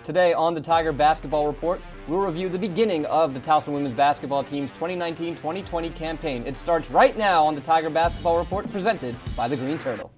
Today on the Tiger Basketball Report, we'll review the beginning of the Towson women's basketball team's 2019-2020 campaign. It starts right now on the Tiger Basketball Report, presented by the Green Turtle.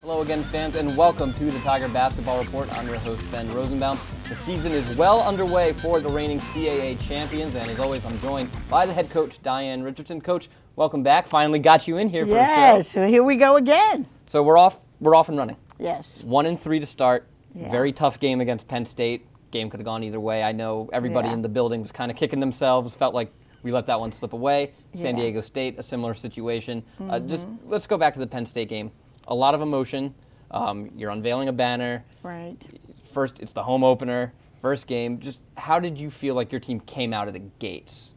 Hello again, fans, and welcome to the Tiger Basketball Report. I'm your host, Ben Rosenbaum. The season is well underway for the reigning CAA champions, and as always, I'm joined by the head coach, Diane Richardson. Coach, welcome back. Finally got you in here for the show. Yes, so here we go again. So we're off and running. Yes. 1-3 to start. Yeah. Very tough game against Penn State. Game could have gone either way. I know everybody in the building was kind of kicking themselves, felt like we let that one slip away. San Diego State, a similar situation. Just let's go back to the Penn State game. A lot of emotion. You're unveiling a banner. Right. First, it's the home opener, first game. Just how did you feel like your team came out of the gates?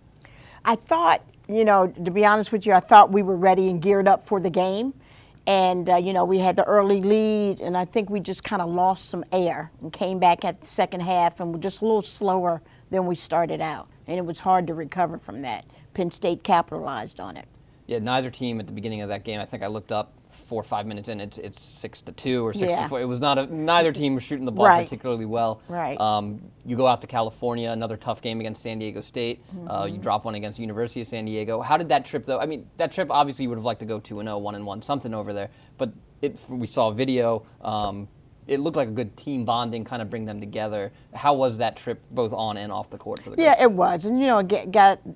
I thought, to be honest with you, I thought we were ready and geared up for the game. And, we had the early lead, and I think we just kind of lost some air and came back at the second half and were just a little slower than we started out. And it was hard to recover from that. Penn State capitalized on it. Yeah, neither team at the beginning of that game, I think I looked up 4 or 5 minutes in, it's 6-2 or 6-4. It was neither team was shooting the ball particularly well. Right. You go out to California, another tough game against San Diego State. You drop one against University of San Diego. How did that trip, though? I mean, that trip, obviously, you would have liked to go 2-0, 1-1, something over there. But we saw a video. It looked like a good team bonding, kind of bring them together. How was that trip, both on and off the court for the girls? Yeah, it was. And,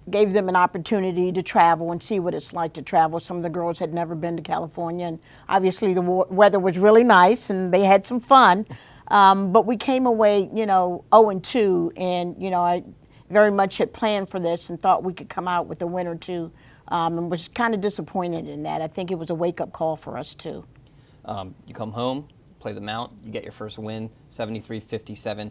gave them an opportunity to travel and see what it's like to travel. Some of the girls had never been to California, and obviously the weather was really nice, and they had some fun. But we came away, 0-2, and, I very much had planned for this and thought we could come out with a win or two, and was kind of disappointed in that. I think it was a wake-up call for us, too. You come home, play the Mount, you get your first win, 73-57.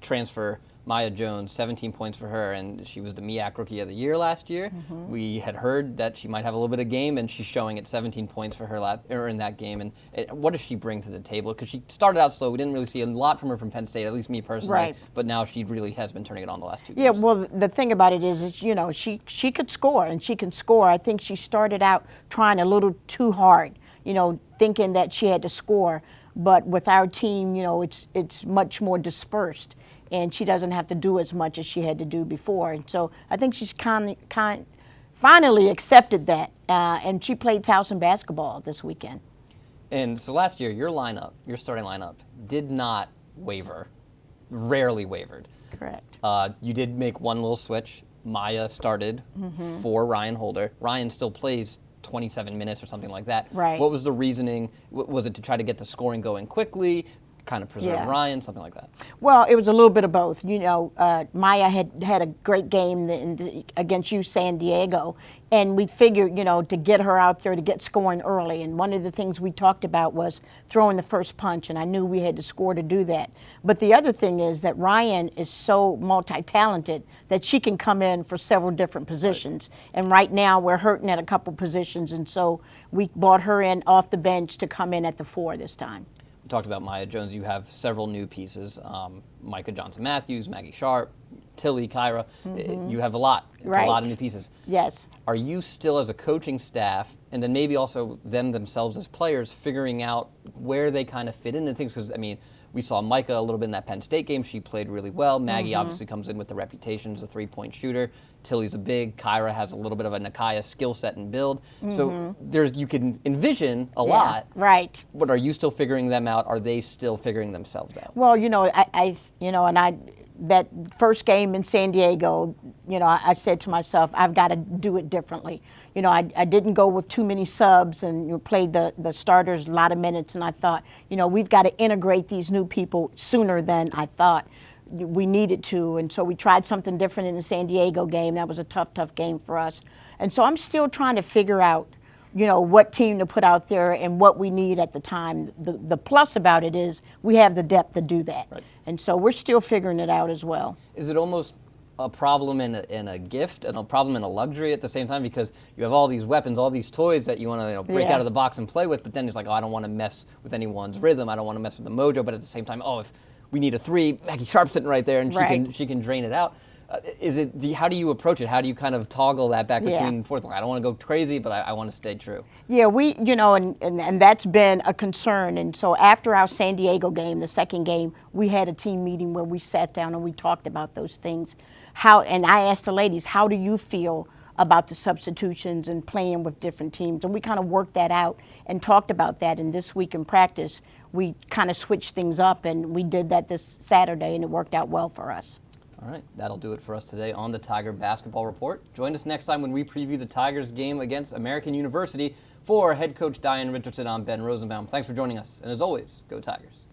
Transfer Maya Jones, 17 points for her, and she was the MEAC Rookie of the Year last year. We had heard that she might have a little bit of game, and she's showing at 17 points for her in that game. And what does she bring to the table? Because she started out slow. We didn't really see a lot from her from Penn State, at least me personally. Right. But now she really has been turning it on the last 2 games. Yeah, well, the thing about it is she could score, and she can score. I think she started out trying a little too hard, thinking that she had to score. But with our team, it's much more dispersed, and she doesn't have to do as much as she had to do before. And so I think she's finally accepted that, and she played Towson basketball this weekend. And so last year, your starting lineup, did not waver, rarely wavered. Correct. You did make one little switch. Maya started for Ryan Holder. Ryan still plays 27 minutes or something like that. Right. What was the reasoning? Was it to try to get the scoring going quickly, kind of preserve Ryan, something like that? Well, it was a little bit of both. Maya had a great game against San Diego, and we figured, to get her out there to get scoring early. And one of the things we talked about was throwing the first punch, and I knew we had to score to do that. But the other thing is that Ryan is so multi-talented that she can come in for several different positions. Right. And right now we're hurting at a couple positions, and so we brought her in off the bench to come in at the 4 this time. We talked about Maya Jones. You have several new pieces, Micah Johnson-Matthews, Maggie Sharp, Tilly, Kyra. You have a lot. It's a lot of new pieces. Yes. Are you still, as a coaching staff, and then maybe also them themselves as players, figuring out where they kind of fit into things? Because, We saw Micah a little bit in that Penn State game. She played really well. Maggie Mm-hmm. obviously comes in with the reputation as a three-point shooter. Tilly's a big. Kyra has a little bit of a Nakaya skill set and build. So you can envision a lot. Right. But are you still figuring them out? Are they still figuring themselves out? Well, that first game in San Diego, I said to myself, I've got to do it differently. I didn't go with too many subs and played the starters a lot of minutes, and I thought, we've got to integrate these new people sooner than I thought we needed to. And so we tried something different in the San Diego game. That was a tough game for us. And so I'm still trying to figure out, what team to put out there and what we need at the time. The plus about it is we have the depth to do that. Right. And so we're still figuring it out as well. Is it almost a problem and a gift and a problem and a luxury at the same time, because you have all these weapons, all these toys that you want to break out of the box and play with, but then it's like, oh, I don't want to mess with anyone's rhythm. I don't want to mess with the mojo. But at the same time, if we need a three, Maggie Sharp's sitting right there and she can drain it out. How do you approach it? How do you kind of toggle that back between and forth? Like, I don't want to go crazy, but I want to stay true. Yeah, and that's been a concern. And so after our San Diego game, the second game, we had a team meeting where we sat down and we talked about those things. And I asked the ladies, how do you feel about the substitutions and playing with different teams? And we kind of worked that out and talked about that. And this week in practice, we kind of switched things up, and we did that this Saturday, and it worked out well for us. All right, that'll do it for us today on the Tiger Basketball Report. Join us next time when we preview the Tigers game against American University. For head coach Diane Richardson, I'm Ben Rosenbaum. Thanks for joining us, and as always, go Tigers.